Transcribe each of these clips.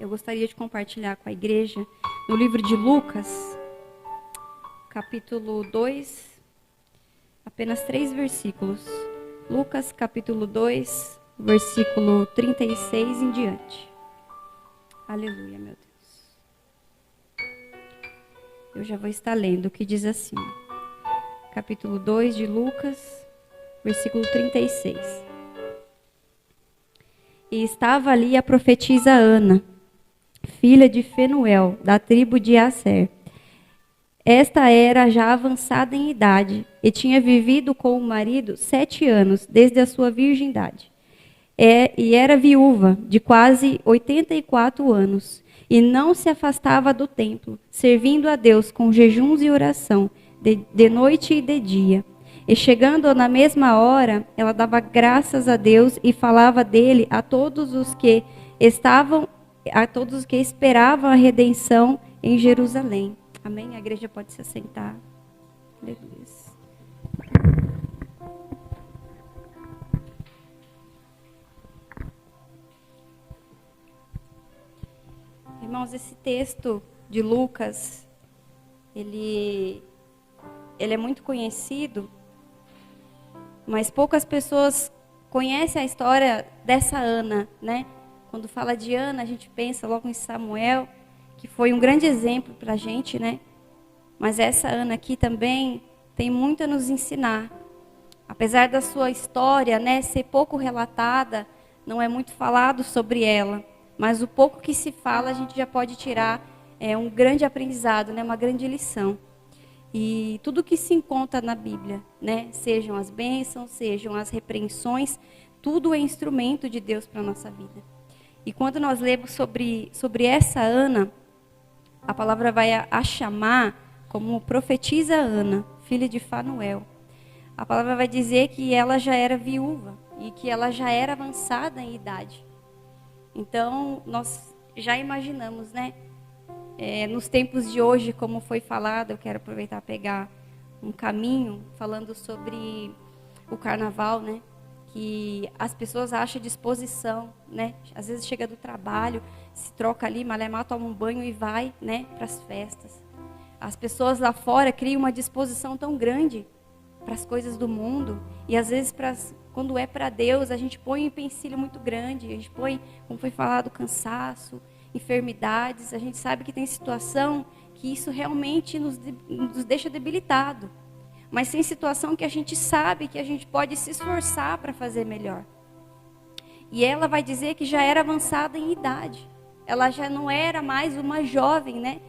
eu gostaria de compartilhar com a igreja no livro de Lucas, capítulo 2, apenas 3 versículos. Lucas, capítulo 2, versículo 36 em diante. Aleluia, meu Deus. Eu já vou estar lendo, que diz assim. Capítulo 2 de Lucas, versículo 36. E estava ali a profetisa Ana, filha de Fenuel, da tribo de Asser. Esta era já avançada em idade e tinha vivido com o marido 7 anos, desde a sua virgindade. E era viúva de quase 84 anos, e não se afastava do templo, servindo a Deus com jejuns e oração, de noite e de dia. E chegando na mesma hora, ela dava graças a Deus e falava dele a todos os que esperavam a redenção em Jerusalém. Amém? A igreja pode se assentar. Aleluia. Irmãos, esse texto de Lucas, ele é muito conhecido, mas poucas pessoas conhecem a história dessa Ana, né? Quando fala de Ana, a gente pensa logo em Samuel, que foi um grande exemplo para a gente, né? Mas essa Ana aqui também tem muito a nos ensinar. Apesar da sua história, né, ser pouco relatada, não é muito falado sobre ela. Mas o pouco que se fala, a gente já pode tirar um grande aprendizado, né, uma grande lição. E tudo que se encontra na Bíblia, né, sejam as bênçãos, sejam as repreensões, tudo é instrumento de Deus para a nossa vida. E quando nós lemos sobre essa Ana, a palavra vai a chamar como profetisa Ana, filha de Fanuel. A palavra vai dizer que ela já era viúva e que ela já era avançada em idade. Então, nós já imaginamos, né? Nos tempos de hoje, como foi falado, eu quero aproveitar e pegar um caminho falando sobre o carnaval, né? Que as pessoas acham disposição, né? Às vezes chega do trabalho, se troca ali, malemar, toma um banho e vai, né, para as festas. As pessoas lá fora criam uma disposição tão grande para as coisas do mundo, e às vezes quando é para Deus, a gente põe um empecilho muito grande, a gente põe, como foi falado, cansaço, enfermidades. A gente sabe que tem situação que isso realmente nos deixa debilitado. Mas tem situação que a gente sabe que a gente pode se esforçar para fazer melhor. E ela vai dizer que já era avançada em idade. Ela já não era mais uma jovem, né?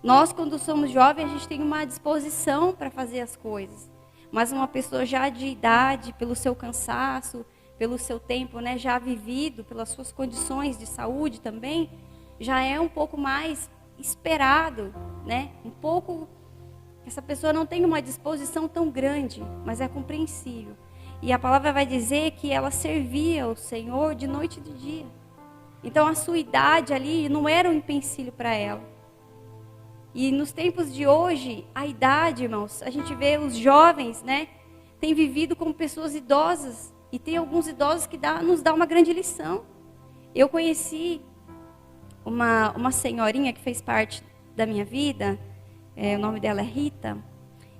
Nós, quando somos jovens, a gente tem uma disposição para fazer as coisas. Mas uma pessoa já de idade, pelo seu cansaço, pelo seu tempo, né, já vivido, pelas suas condições de saúde também, já é um pouco mais esperado, né? Um pouco... Essa pessoa não tem uma disposição tão grande, mas é compreensível. E a palavra vai dizer que ela servia ao Senhor de noite e de dia. Então a sua idade ali não era um empecilho para ela. E nos tempos de hoje, a idade, irmãos, a gente vê os jovens, né, têm vivido como pessoas idosas. E tem alguns idosos que nos dá uma grande lição. Eu conheci uma senhorinha que fez parte da minha vida. O nome dela é Rita,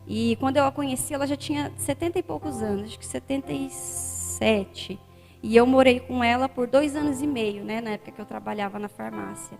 e quando eu a conheci, ela já tinha 70 e poucos anos, acho que 77, e eu morei com ela por 2 anos e meio, né, na época que eu trabalhava na farmácia.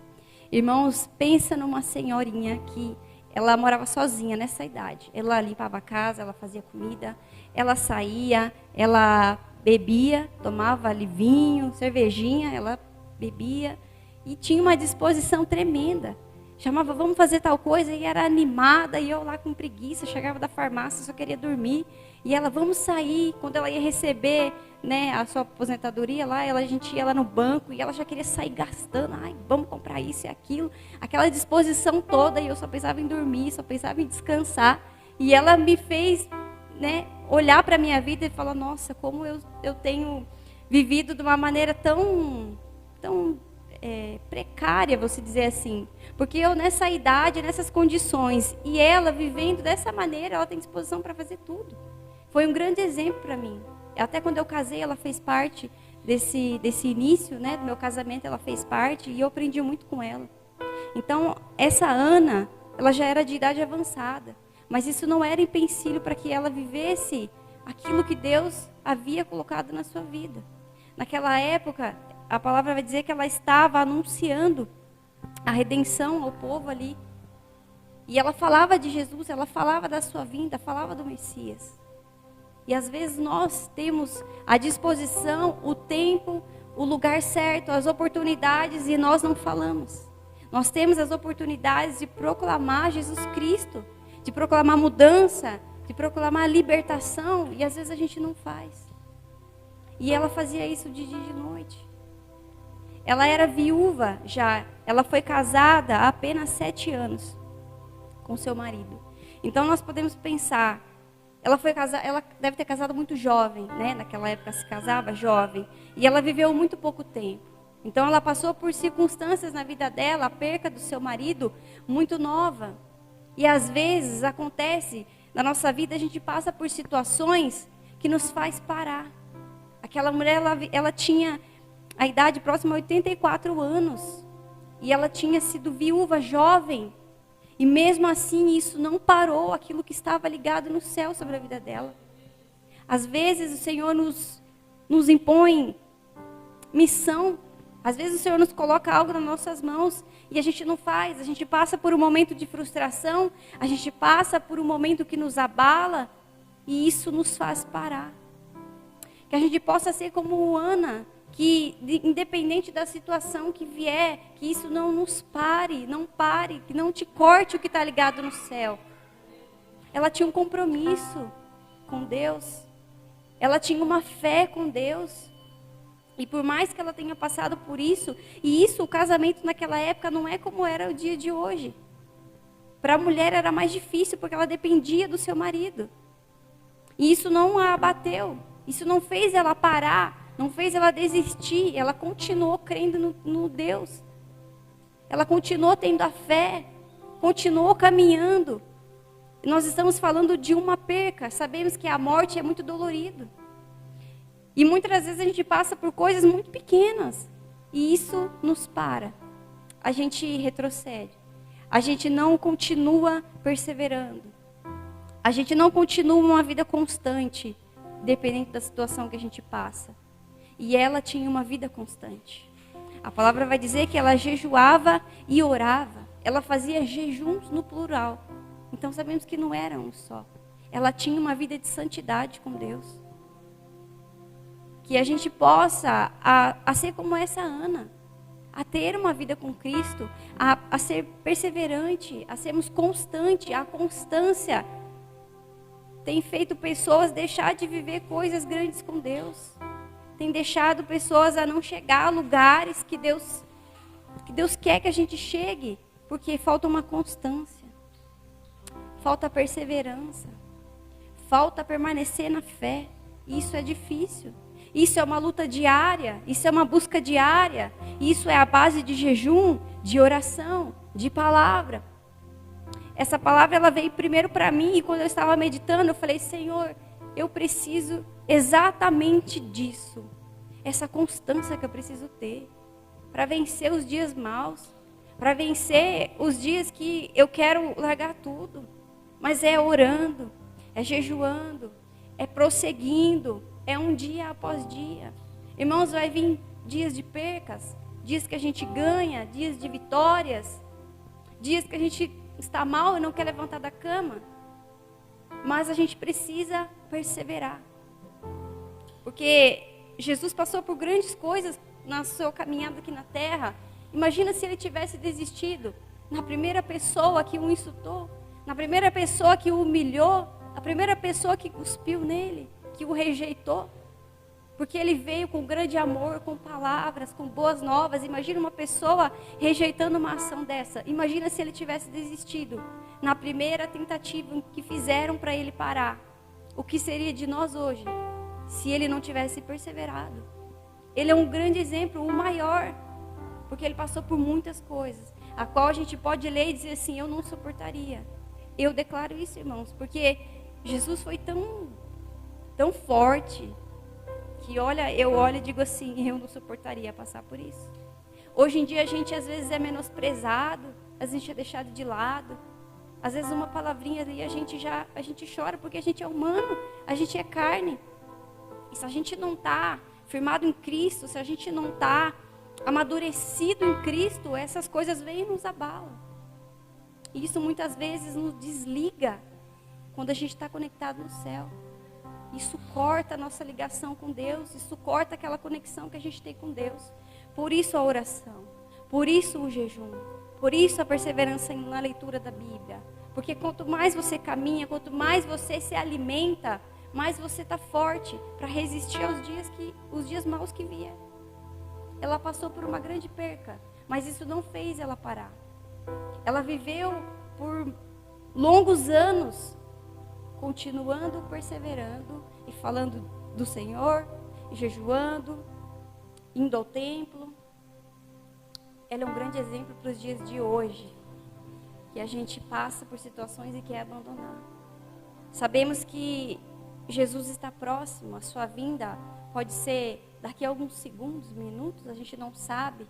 Irmãos, pensa numa senhorinha que ela morava sozinha nessa idade. Ela limpava a casa, ela fazia comida, ela saía, ela bebia, tomava ali vinho, cervejinha, ela bebia, e tinha uma disposição tremenda. Chamava, vamos fazer tal coisa, e era animada, e eu lá com preguiça, chegava da farmácia, só queria dormir. E ela, vamos sair. Quando ela ia receber, né, a sua aposentadoria lá, a gente ia lá no banco, e ela já queria sair gastando. Ai, vamos comprar isso e aquilo. Aquela disposição toda, e eu só pensava em dormir, só pensava em descansar. E ela me fez, né, olhar para a minha vida e falar, nossa, como eu tenho vivido de uma maneira tão precária, vou se dizer assim. Porque eu nessa idade, nessas condições, e ela vivendo dessa maneira, ela tem disposição para fazer tudo. Foi um grande exemplo para mim. Até quando eu casei, ela fez parte desse início, né, do meu casamento, ela fez parte e eu aprendi muito com ela. Então, essa Ana, ela já era de idade avançada, mas isso não era empecilho para que ela vivesse aquilo que Deus havia colocado na sua vida. Naquela época, a palavra vai dizer que ela estava anunciando a redenção ao povo ali. E ela falava de Jesus, ela falava da sua vinda, falava do Messias. E às vezes nós temos à disposição o tempo, o lugar certo, as oportunidades e nós não falamos. Nós temos as oportunidades de proclamar Jesus Cristo, de proclamar mudança, de proclamar libertação e às vezes a gente não faz. E ela fazia isso de dia e de noite. Ela era viúva já, ela foi casada há apenas 7 anos com seu marido. Então nós podemos pensar, ela deve ter casado muito jovem, né? Naquela época se casava jovem, e ela viveu muito pouco tempo. Então ela passou por circunstâncias na vida dela, a perca do seu marido, muito nova. E às vezes acontece na nossa vida, a gente passa por situações que nos faz parar. Aquela mulher, ela tinha a idade próxima a 84 anos. E ela tinha sido viúva jovem. E mesmo assim, isso não parou aquilo que estava ligado no céu sobre a vida dela. Às vezes, o Senhor nos impõe missão. Às vezes, o Senhor nos coloca algo nas nossas mãos e a gente não faz. A gente passa por um momento de frustração. A gente passa por um momento que nos abala. E isso nos faz parar. Que a gente possa ser como Ana, que independente da situação que vier, que isso não nos pare, que não te corte o que está ligado no céu. Ela tinha um compromisso com Deus, ela tinha uma fé com Deus, e por mais que ela tenha passado por isso, e isso, o casamento naquela época não é como era o dia de hoje. Para a mulher era mais difícil, porque ela dependia do seu marido, e isso não a abateu, isso não fez ela parar, não fez ela desistir, ela continuou crendo no Deus. Ela continuou tendo a fé, continuou caminhando. Nós estamos falando de uma perca, sabemos que a morte é muito dolorido. E muitas vezes a gente passa por coisas muito pequenas, e isso nos para. A gente retrocede, a gente não continua perseverando. A gente não continua uma vida constante, dependendo da situação que a gente passa. E ela tinha uma vida constante. A palavra vai dizer que ela jejuava e orava. Ela fazia jejuns no plural. Então sabemos que não era um só. Ela tinha uma vida de santidade com Deus. Que a gente possa a ser como essa Ana. A ter uma vida com Cristo. A ser perseverante. A sermos constantes. A constância tem feito pessoas deixar de viver coisas grandes com Deus. Tem deixado pessoas a não chegar a lugares que Deus quer que a gente chegue, porque falta uma constância, falta perseverança, falta permanecer na fé. Isso é difícil, isso é uma luta diária, isso é uma busca diária, isso é a base de jejum, de oração, de palavra. Essa palavra ela veio primeiro para mim e quando eu estava meditando eu falei, Senhor, eu preciso exatamente disso. Essa constância que eu preciso ter. Para vencer os dias maus. Para vencer os dias que eu quero largar tudo. Mas é orando. É jejuando. É prosseguindo. É um dia após dia. Irmãos, vai vir dias de percas. Dias que a gente ganha. Dias de vitórias. Dias que a gente está mal e não quer levantar da cama. Mas a gente precisa perseverar. Porque Jesus passou por grandes coisas na sua caminhada aqui na terra. Imagina se ele tivesse desistido na primeira pessoa que o insultou, na primeira pessoa que o humilhou, a primeira pessoa que cuspiu nele, que o rejeitou. Porque ele veio com grande amor, com palavras, com boas novas. Imagina uma pessoa rejeitando uma ação dessa. Imagina se ele tivesse desistido na primeira tentativa que fizeram para ele parar. O que seria de nós hoje, se ele não tivesse perseverado? Ele é um grande exemplo, o maior, porque ele passou por muitas coisas, a qual a gente pode ler e dizer assim, eu não suportaria. Eu declaro isso, irmãos, porque Jesus foi tão forte, que eu olho e digo assim, eu não suportaria passar por isso. Hoje em dia a gente às vezes é menosprezado, a gente é deixado de lado. Às vezes uma palavrinha ali a gente chora porque a gente é humano, a gente é carne. E se a gente não está firmado em Cristo, se a gente não está amadurecido em Cristo, essas coisas vêm e nos abalam. E isso muitas vezes nos desliga quando a gente está conectado no céu. Isso corta a nossa ligação com Deus, isso corta aquela conexão que a gente tem com Deus. Por isso a oração, por isso o jejum, por isso a perseverança na leitura da Bíblia. Porque quanto mais você caminha, quanto mais você se alimenta, mais você está forte para resistir aos dias maus que vierem. Ela passou por uma grande perca, mas isso não fez ela parar. Ela viveu por longos anos, continuando, perseverando e falando do Senhor, e jejuando, indo ao templo. Ela é um grande exemplo para os dias de hoje, que a gente passa por situações e quer abandonar. Sabemos que Jesus está próximo, a sua vinda pode ser daqui a alguns segundos, minutos, a gente não sabe.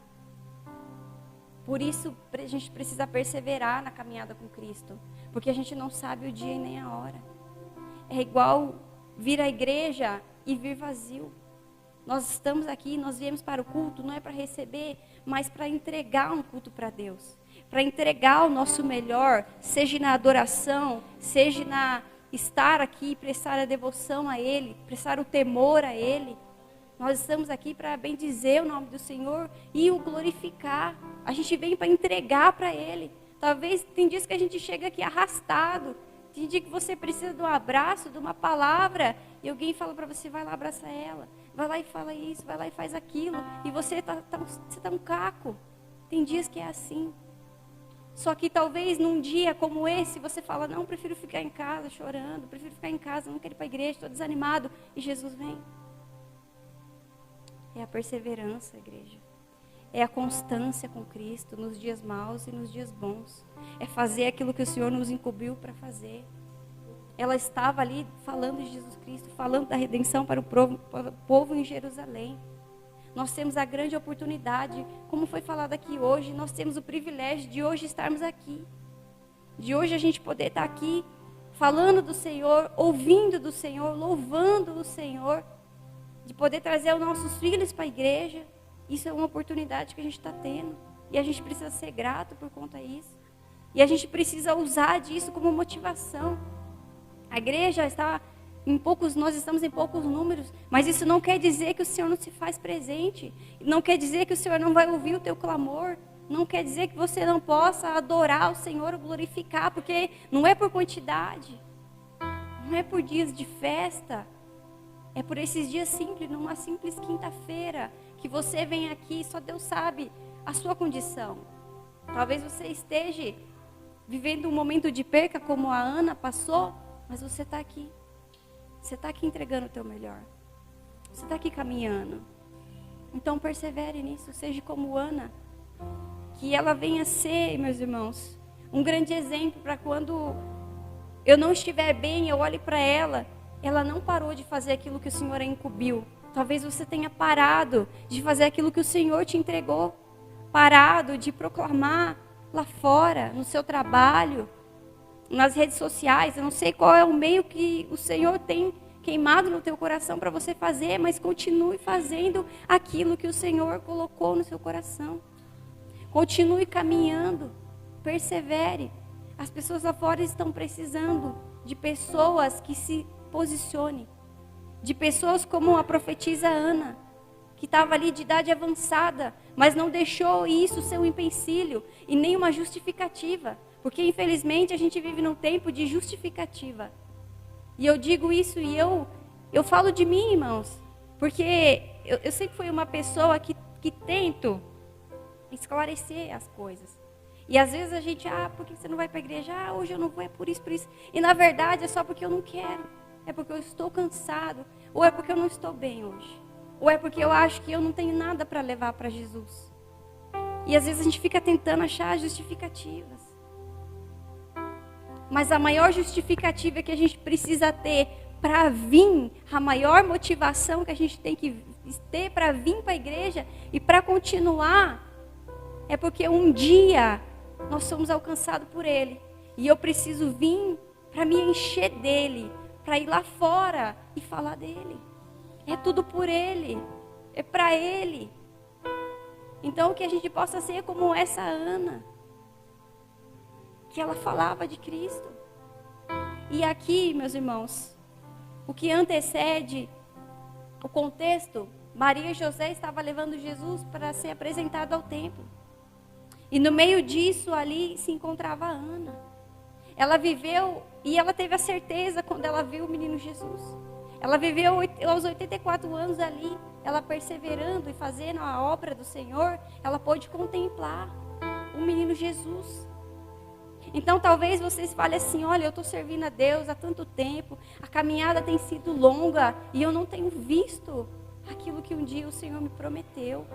Por isso a gente precisa perseverar na caminhada com Cristo, porque a gente não sabe o dia e nem a hora. É igual vir à igreja e vir vazio. Nós estamos aqui, nós viemos para o culto, não é para receber, mas para entregar um culto para Deus. Para entregar o nosso melhor, seja na adoração, seja na estar aqui, prestar a devoção a Ele, prestar o temor a Ele. Nós estamos aqui para bendizer o nome do Senhor e o glorificar. A gente vem para entregar para Ele. Talvez tem dias que a gente chega aqui arrastado. Tem dia que você precisa de um abraço, de uma palavra, e alguém fala para você, vai lá abraçar ela. Vai lá e fala isso, vai lá e faz aquilo. E você tá um caco. Tem dias que é assim. Só que talvez num dia como esse, você fala, não, prefiro ficar em casa chorando, prefiro ficar em casa, não quero ir para a igreja, estou desanimado. E Jesus vem. É a perseverança, igreja. É a constância com Cristo nos dias maus e nos dias bons. É fazer aquilo que o Senhor nos incumbiu para fazer. Ela estava ali falando de Jesus Cristo, falando da redenção para o povo em Jerusalém. Nós temos a grande oportunidade, como foi falado aqui hoje, nós temos o privilégio de hoje estarmos aqui. De hoje a gente poder estar aqui, falando do Senhor, ouvindo do Senhor, louvando o Senhor. De poder trazer os nossos filhos para a igreja. Isso é uma oportunidade que a gente está tendo. E a gente precisa ser grato por conta disso. E a gente precisa usar disso como motivação. A igreja está nós estamos em poucos números, mas isso não quer dizer que o Senhor não se faz presente. Não quer dizer que o Senhor não vai ouvir o teu clamor. Não quer dizer que você não possa adorar o Senhor, glorificar, porque não é por quantidade. Não é por dias de festa. É por esses dias simples, numa simples quinta-feira, que você vem aqui, só Deus sabe a sua condição. Talvez você esteja vivendo um momento de perca, como a Ana passou, mas você está aqui. Você está aqui entregando o teu melhor. Você está aqui caminhando. Então persevere nisso, seja como Ana. Que ela venha ser, meus irmãos, um grande exemplo para quando eu não estiver bem, eu olhe para ela. Ela não parou de fazer aquilo que o Senhor a incumbiu. Talvez você tenha parado de fazer aquilo que o Senhor te entregou. Parado de proclamar lá fora, no seu trabalho, nas redes sociais. Eu não sei qual é o meio que o Senhor tem queimado no teu coração para você fazer, mas continue fazendo aquilo que o Senhor colocou no seu coração. Continue caminhando, persevere. As pessoas lá fora estão precisando de pessoas que se posicionem, de pessoas como a profetisa Ana, que estava ali de idade avançada, mas não deixou isso ser um empecilho e nem uma justificativa, porque infelizmente a gente vive num tempo de justificativa. E eu digo isso e eu falo de mim, irmãos, porque eu sempre fui uma pessoa que tento esclarecer as coisas. E às vezes a gente, por que você não vai para a igreja? Hoje eu não vou, é por isso. E na verdade é só porque eu não quero. É porque eu estou cansado. Ou é porque eu não estou bem hoje. Ou é porque eu acho que eu não tenho nada para levar para Jesus. E às vezes a gente fica tentando achar justificativas. Mas a maior justificativa que a gente precisa ter para vir, a maior motivação que a gente tem que ter para vir para a igreja e para continuar, é porque um dia nós somos alcançados por Ele. E eu preciso vir para me encher dEle, para ir lá fora e falar dEle. É tudo por Ele, é para Ele. Então que a gente possa ser como essa Ana, que ela falava de Cristo. E aqui, meus irmãos, o que antecede o contexto, Maria e José estavam levando Jesus para ser apresentado ao templo. E no meio disso ali se encontrava Ana. Ela viveu e ela teve a certeza quando ela viu o menino Jesus. Ela viveu aos 84 anos ali, ela perseverando e fazendo a obra do Senhor, ela pôde contemplar o menino Jesus. Então talvez vocês falem assim, olha, eu estou servindo a Deus há tanto tempo, a caminhada tem sido longa e eu não tenho visto aquilo que um dia o Senhor me prometeu.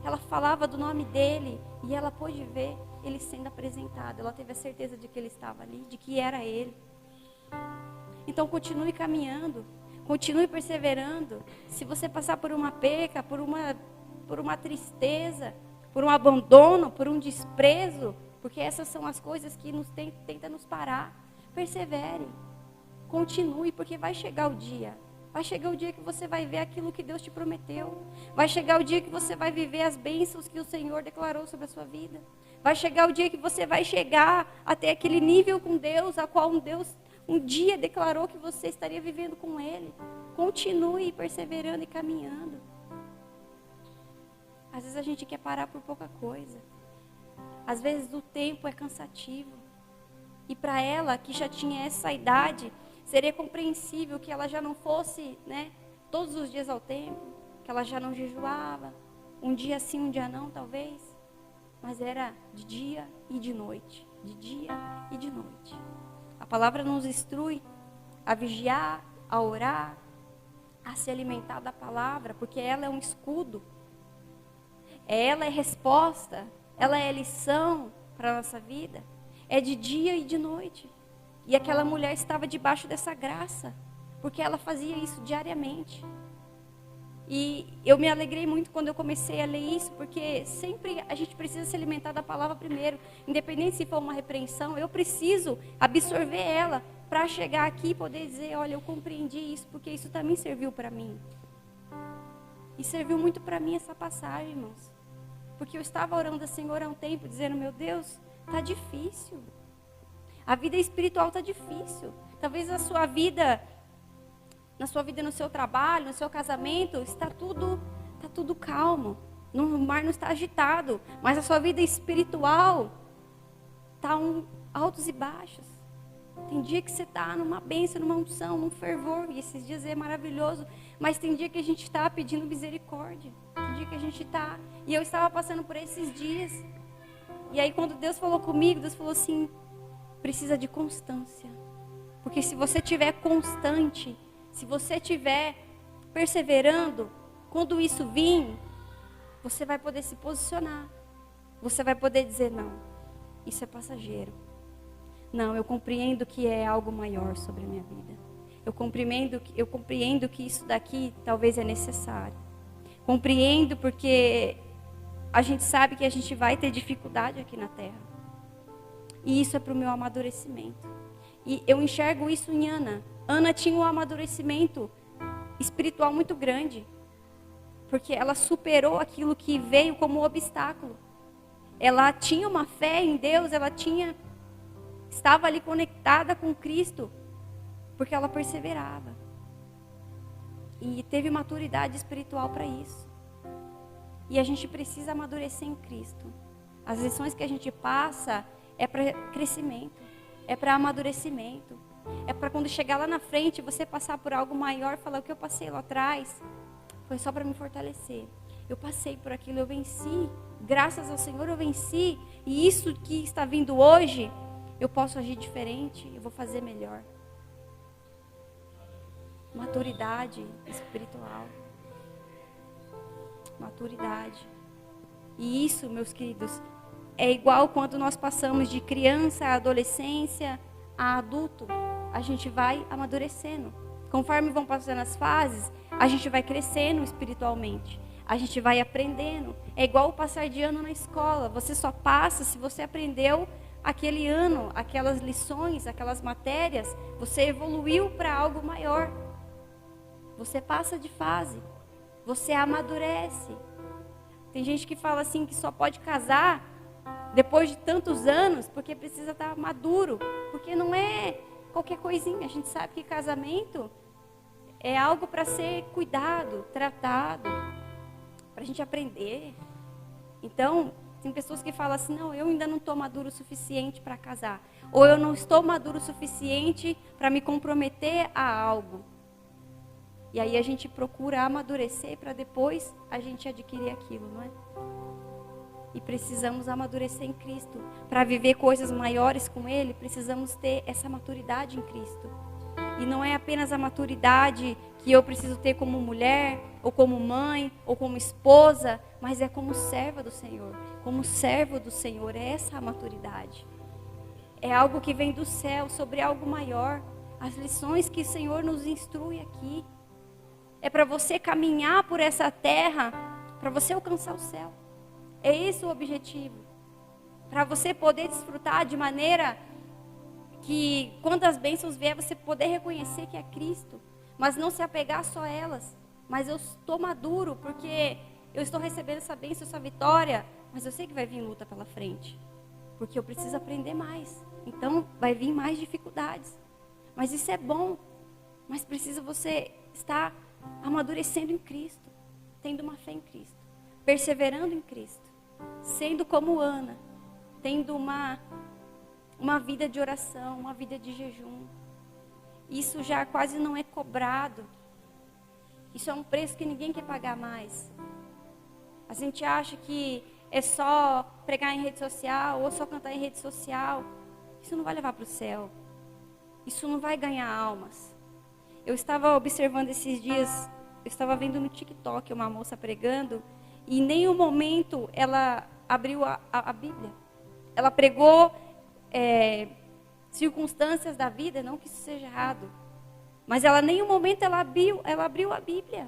Ela falava do nome dele e ela pôde ver ele sendo apresentado. Ela teve a certeza de que ele estava ali, de que era ele. Então continue caminhando, continue perseverando. Se você passar por uma perca, por uma tristeza, por um abandono, por um desprezo, porque essas são as coisas que tentam nos parar. Persevere, continue, porque vai chegar o dia. Vai chegar o dia que você vai ver aquilo que Deus te prometeu. Vai chegar o dia que você vai viver as bênçãos que o Senhor declarou sobre a sua vida. Vai chegar o dia que você vai chegar até aquele nível com Deus, a qual Deus um dia declarou que você estaria vivendo com Ele. Continue perseverando e caminhando. Às vezes a gente quer parar por pouca coisa. Às vezes o tempo é cansativo. E para ela, que já tinha essa idade, seria compreensível que ela já não fosse, todos os dias ao templo, que ela já não jejuava, um dia sim, um dia não, talvez, mas era de dia e de noite, de dia e de noite. A palavra nos instrui a vigiar, a orar, a se alimentar da palavra, porque ela é um escudo, ela é resposta, ela é lição para a nossa vida, é de dia e de noite. E aquela mulher estava debaixo dessa graça, porque ela fazia isso diariamente. E eu me alegrei muito quando eu comecei a ler isso, porque sempre a gente precisa se alimentar da palavra primeiro. Independente se for uma repreensão, eu preciso absorver ela para chegar aqui e poder dizer, olha, eu compreendi isso, porque isso também serviu para mim. E serviu muito para mim essa passagem, irmãos. Porque eu estava orando ao Senhor há um tempo, dizendo, meu Deus, está difícil. A vida espiritual está difícil. Talvez na sua vida, no seu trabalho, no seu casamento, está tudo calmo. O mar não está agitado. Mas a sua vida espiritual está altos e baixos. Tem dia que você está numa bênção, numa unção, num fervor. E esses dias é maravilhoso. Mas tem dia que a gente está pedindo misericórdia. Tem dia que a gente está... E eu estava passando por esses dias. E aí quando Deus falou comigo, Deus falou assim... Precisa de constância. Porque se você estiver constante, se você estiver perseverando, quando isso vir, você vai poder se posicionar. Você vai poder dizer, não, isso é passageiro. Não, eu compreendo que é algo maior sobre a minha vida. Eu compreendo que isso daqui talvez é necessário. Compreendo porque a gente sabe que a gente vai ter dificuldade aqui na terra. E isso é para o meu amadurecimento. E eu enxergo isso em Ana. Ana tinha um amadurecimento espiritual muito grande. Porque ela superou aquilo que veio como obstáculo. Ela tinha uma fé em Deus, estava ali conectada com Cristo. Porque ela perseverava. E teve maturidade espiritual para isso. E a gente precisa amadurecer em Cristo. As lições que a gente passa... é para crescimento, é para amadurecimento, é para quando chegar lá na frente, você passar por algo maior, falar o que eu passei lá atrás, foi só para me fortalecer. Eu passei por aquilo, eu venci, graças ao Senhor eu venci, e isso que está vindo hoje, eu posso agir diferente, eu vou fazer melhor. Maturidade espiritual. Maturidade. E isso, meus queridos, é igual quando nós passamos de criança a adolescência a adulto. A gente vai amadurecendo. Conforme vão passando as fases, a gente vai crescendo espiritualmente. A gente vai aprendendo. É igual o passar de ano na escola. Você só passa se você aprendeu aquele ano, aquelas lições, aquelas matérias. Você evoluiu para algo maior. Você passa de fase. Você amadurece. Tem gente que fala assim que só pode casar depois de tantos anos porque precisa estar maduro. Porque não é qualquer coisinha. A gente sabe que casamento é algo para ser cuidado, tratado, para a gente aprender. Então, tem pessoas que falam assim, não, eu ainda não estou maduro o suficiente para casar. Ou eu não estou maduro o suficiente para me comprometer a algo. E aí a gente procura amadurecer para depois a gente adquirir aquilo, não é? E precisamos amadurecer em Cristo. Para viver coisas maiores com Ele, precisamos ter essa maturidade em Cristo. E não é apenas a maturidade que eu preciso ter como mulher, ou como mãe, ou como esposa, mas é como serva do Senhor. Como servo do Senhor, é essa a maturidade. É algo que vem do céu, sobre algo maior. As lições que o Senhor nos instrui aqui. É para você caminhar por essa terra, para você alcançar o céu. É esse o objetivo. Para você poder desfrutar de maneira que, quando as bênçãos vier, você poder reconhecer que é Cristo. Mas não se apegar só a elas. Mas eu estou maduro, porque eu estou recebendo essa bênção, essa vitória. Mas eu sei que vai vir luta pela frente. Porque eu preciso aprender mais. Então, vai vir mais dificuldades. Mas isso é bom. Mas precisa você estar amadurecendo em Cristo. Tendo uma fé em Cristo. Perseverando em Cristo. Sendo como Ana. Tendo uma vida de oração, uma vida de jejum. Isso já quase não é cobrado. Isso é um preço que ninguém quer pagar mais. A gente acha que é só pregar em rede social ou só cantar em rede social. Isso não vai levar para o céu. Isso não vai ganhar almas. Eu estava observando esses dias, eu estava vendo no TikTok uma moça pregando e em nenhum momento ela abriu a Bíblia. Ela pregou circunstâncias da vida, não que isso seja errado. Mas ela, em nenhum momento ela abriu a Bíblia.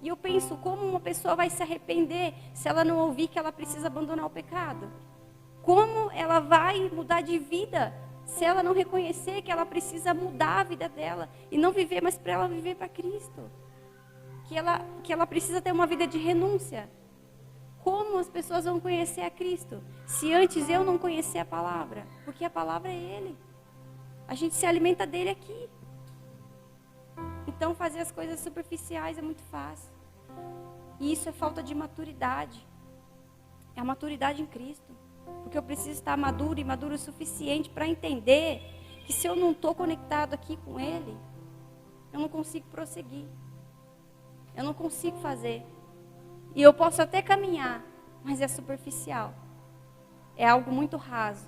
E eu penso, como uma pessoa vai se arrepender se ela não ouvir que ela precisa abandonar o pecado? Como ela vai mudar de vida se ela não reconhecer que ela precisa mudar a vida dela e não viver mais para ela, viver para Cristo? Que ela precisa ter uma vida de renúncia. Como as pessoas vão conhecer a Cristo se antes eu não conhecer a palavra? Porque a palavra é Ele. A gente se alimenta dele aqui. Então fazer as coisas superficiais é muito fácil. E isso é falta de maturidade. É a maturidade em Cristo. Porque eu preciso estar maduro e maduro o suficiente para entender que se eu não estou conectado aqui com Ele, eu não consigo prosseguir. Eu não consigo fazer. E eu posso até caminhar, mas é superficial. É algo muito raso.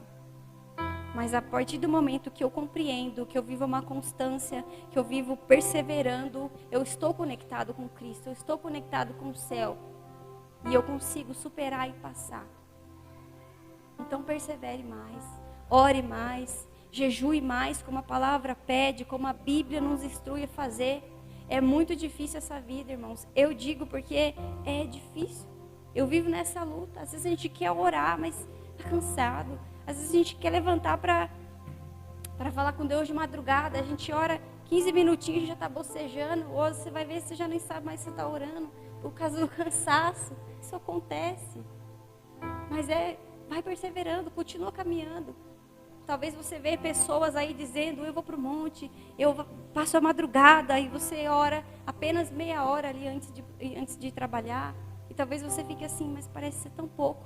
Mas a partir do momento que eu compreendo, que eu vivo uma constância, que eu vivo perseverando, eu estou conectado com Cristo, eu estou conectado com o céu. E eu consigo superar e passar. Então persevere mais, ore mais, jejue mais, como a palavra pede, como a Bíblia nos instrui a fazer. É muito difícil essa vida, irmãos. Eu digo porque é difícil. Eu vivo nessa luta. Às vezes a gente quer orar, mas está cansado. Às vezes a gente quer levantar para falar com Deus de madrugada. A gente ora 15 minutinhos e já está bocejando. Ou você vai ver, você já nem sabe mais se você está orando. Por causa do cansaço. Isso acontece. Mas vai perseverando, continua caminhando. Talvez você veja pessoas aí dizendo, eu vou para o monte, eu passo a madrugada, e você ora apenas meia hora ali antes de trabalhar. E talvez você fique assim, mas parece ser tão pouco.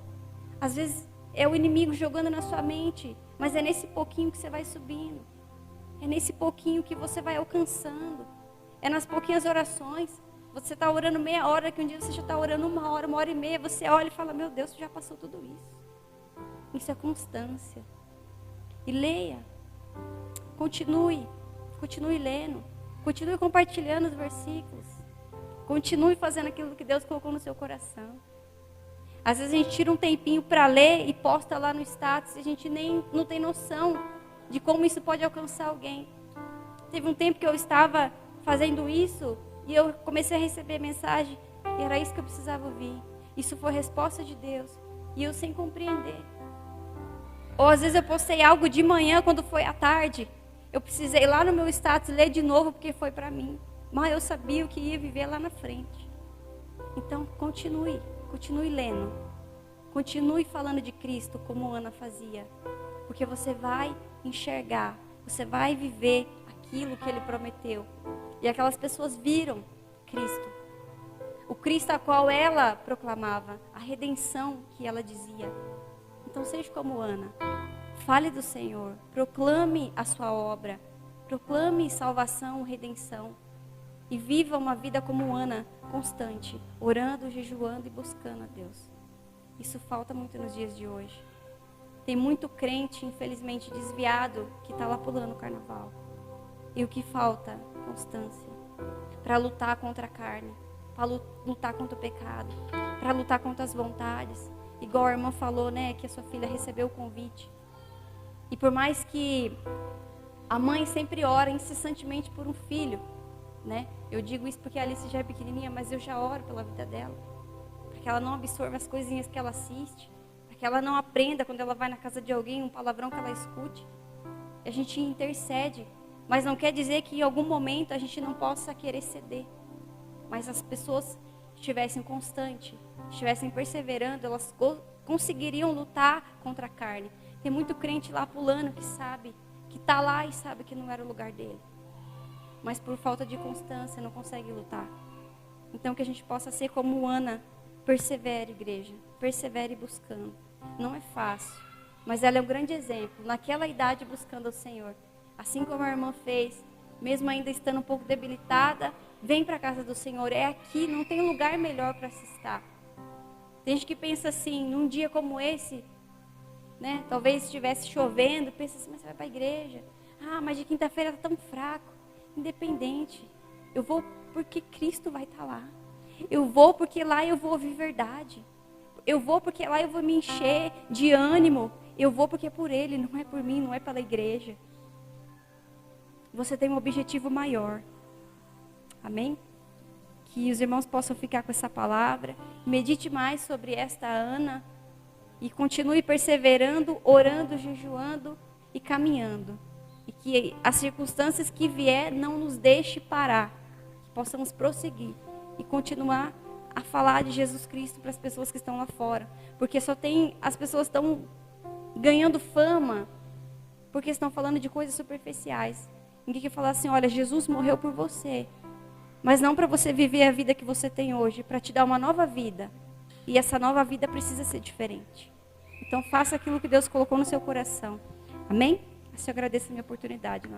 Às vezes é o inimigo jogando na sua mente, mas é nesse pouquinho que você vai subindo. É nesse pouquinho que você vai alcançando. É nas pouquinhas orações. Você está orando meia hora, que um dia você já está orando uma hora e meia. Você olha e fala, meu Deus, você já passou tudo isso. Isso é constância. E leia. Continue lendo. Continue compartilhando os versículos. Continue fazendo aquilo que Deus colocou no seu coração. Às vezes a gente tira um tempinho para ler e posta lá no status. E a gente nem não tem noção de como isso pode alcançar alguém. Teve um tempo que eu estava fazendo isso, e eu comecei a receber mensagem, e era isso que eu precisava ouvir. Isso foi resposta de Deus, e eu sem compreender. Ou às vezes eu postei algo de manhã, quando foi à tarde, eu precisei ir lá no meu status ler de novo, porque foi para mim. Mas eu sabia o que ia viver lá na frente. Então, continue lendo. Continue falando de Cristo, como Ana fazia. Porque você vai enxergar, você vai viver aquilo que Ele prometeu. E aquelas pessoas viram Cristo. O Cristo a qual ela proclamava, a redenção que ela dizia. Então, seja como Ana. Fale do Senhor, proclame a sua obra, proclame salvação, redenção. E viva uma vida como Ana, constante, orando, jejuando e buscando a Deus. Isso falta muito nos dias de hoje. Tem muito crente, infelizmente, desviado, que está lá pulando o carnaval. E o que falta? Constância. Para lutar contra a carne, para lutar contra o pecado, para lutar contra as vontades. Igual a irmã falou, né, que a sua filha recebeu o convite. E por mais que a mãe sempre ora incessantemente por um filho, né? Eu digo isso porque a Alice já é pequenininha, mas eu já oro pela vida dela. Para que ela não absorva as coisinhas que ela assiste. Para que ela não aprenda quando ela vai na casa de alguém um palavrão que ela escute. A gente intercede. Mas não quer dizer que em algum momento a gente não possa querer ceder. Mas as pessoas estivessem constantes, estivessem perseverando, elas conseguiriam lutar contra a carne. Tem muito crente lá pulando que sabe, que está lá e sabe que não era o lugar dele. Mas por falta de constância não consegue lutar. Então que a gente possa ser como Ana, persevere, igreja, persevere buscando. Não é fácil, mas ela é um grande exemplo. Naquela idade buscando o Senhor, assim como a irmã fez, mesmo ainda estando um pouco debilitada, vem para a casa do Senhor. É aqui, não tem lugar melhor para se estar. Tem gente que pensa assim, num dia como esse, né? Talvez estivesse chovendo, pensa assim, mas você vai para a igreja. Ah, mas de quinta-feira está tão fraco. Independente. Eu vou porque Cristo vai estar lá. Eu vou porque lá eu vou ouvir verdade. Eu vou porque lá eu vou me encher de ânimo. Eu vou porque é por Ele, não é por mim, não é pela igreja. Você tem um objetivo maior. Amém? Que os irmãos possam ficar com essa palavra. Medite mais sobre esta Ana. E continue perseverando, orando, jejuando e caminhando. E que as circunstâncias que vier não nos deixe parar. Que possamos prosseguir e continuar a falar de Jesus Cristo para as pessoas que estão lá fora. Porque as pessoas estão ganhando fama porque estão falando de coisas superficiais. Ninguém quer falar assim, olha, Jesus morreu por você. Mas não para você viver a vida que você tem hoje, para te dar uma nova vida. E essa nova vida precisa ser diferente. Então faça aquilo que Deus colocou no seu coração. Amém? Eu agradeço a minha oportunidade.